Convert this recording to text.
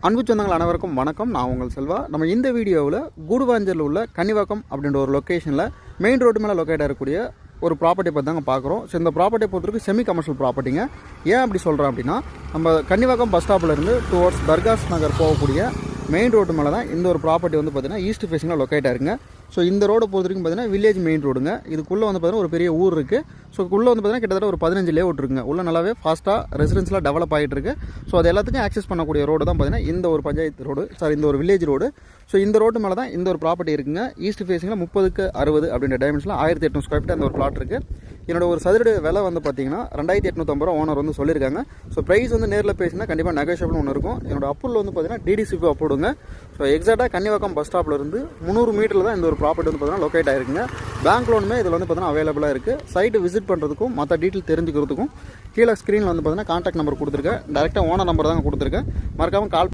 அன்பு சொந்தங்கள் அனைவருக்கும் வணக்கம். நான் உங்கள் செல்வா. நம்ம இந்த வீடியோவில் கூடுவாஞ்சலில் உள்ள கன்னிவாக்கம் அப்படின்ற ஒரு லொக்கேஷனில் மெயின் ரோடு மேலே லொக்கேட் ஆகக்கூடிய ஒரு ப்ராப்பர்ட்டி பற்றி தாங்க பார்க்குறோம். ஸோ இந்த ப்ராப்பர்ட்டியை பொறுத்தவரைக்கும் செமி கமர்ஷியல் ப்ராப்பர்ட்டிங்க. ஏன் அப்படி சொல்கிறேன் அப்படின்னா, நம்ம கன்னிவாக்கம் பஸ் ஸ்டாப்பிலேருந்து டுவர்ட்ஸ் தர்காஸ் நகர் போகக்கூடிய மெயின் ரோடு மேலே தான் இந்த ஒரு ப்ராப்பர்ட்டி வந்து பார்த்திங்கன்னா ஈஸ்ட் ஃபேஸிங்கில் லொக்கேட் ஆயிருங்க. ஸோ இந்த ரோடை பொறுத்த வரைக்கும் பார்த்தீங்கன்னா வில்லேஜ் மெயின் ரோடுங்க. இதுக்குள்ளே வந்து பார்த்தீங்கன்னா ஒரு பெரிய ஊர் இருக்குது. ஸோ உள்ளே வந்து பார்த்தீங்கன்னா கிட்டத்தட்ட ஒரு 15 லேஅவுட் இருக்குங்க. உள்ள நல்லாவே ஃபாஸ்ட்டாக ரெசிடென்ஸ்லாம் டெவலப் ஆகிட்டு இருக்கு. ஸோ அது எல்லாத்துக்கும் ஆக்சஸ் பண்ணக்கூடிய ரோடு தான் பார்த்தீங்கன்னா இந்த ஒரு பஞ்சாயத்து ரோடு, இந்த ஒரு வில்லேஜ் ரோடு. ஸோ இந்த ரோடு மேலே தான் இந்த ஒரு ப்ராப்பர்ட்டி இருக்குங்க. ஈஸ்ட் ஃபேஸிங்கில் 30/60 அப்படின்ற டைமென்ஷனில் 1800 ஸ்கொயர் ஃபீட் அந்த ஒரு பிளாட் இருக்குது. என்னோட ஒரு சதுர விலை வந்து பார்த்தீங்கன்னா 2850 ரூபா ஓனர் வந்து சொல்லியிருக்காங்க. ஸோ ப்ரைஸ் வந்து நேரில் பேசினா கண்டிப்பாக நெகோஷியபிள் ஒன்று இருக்கும். என்னோட அப்ரூவல் வந்து பார்த்தீங்கன்னா டிடிசிபி அப்ரூவ்டுங்க. ஸோ எக்ஸாக்டாக கன்னிவாக்கம் பஸ் ஸ்டாப்பில் இருந்து 300 மீட்டரில் தான் இந்த ஒரு ப்ராப்பர்ட்டி வந்து பார்த்தீங்கன்னா லொக்கேட் ஆயிருக்குங்க. பேங்க் லோனுமே இதில் வந்து பார்த்தீங்கன்னா அவைலபிளாக இருக்குது. சைட்டு விசிட் பண்ணுறதுக்கும் மற்ற டீட்டெயில் தெரிஞ்சுக்கிறதுக்கும் கீழே ஸ்க்ரீனில் வந்து பார்த்தீங்கன்னா கான்டாக்ட் நம்பர் கொடுத்துருக்கேன். டேரெக்டாக ஓனர் நம்பர் தாங்க கொடுத்துருக்கேன். மறக்காமல் கால்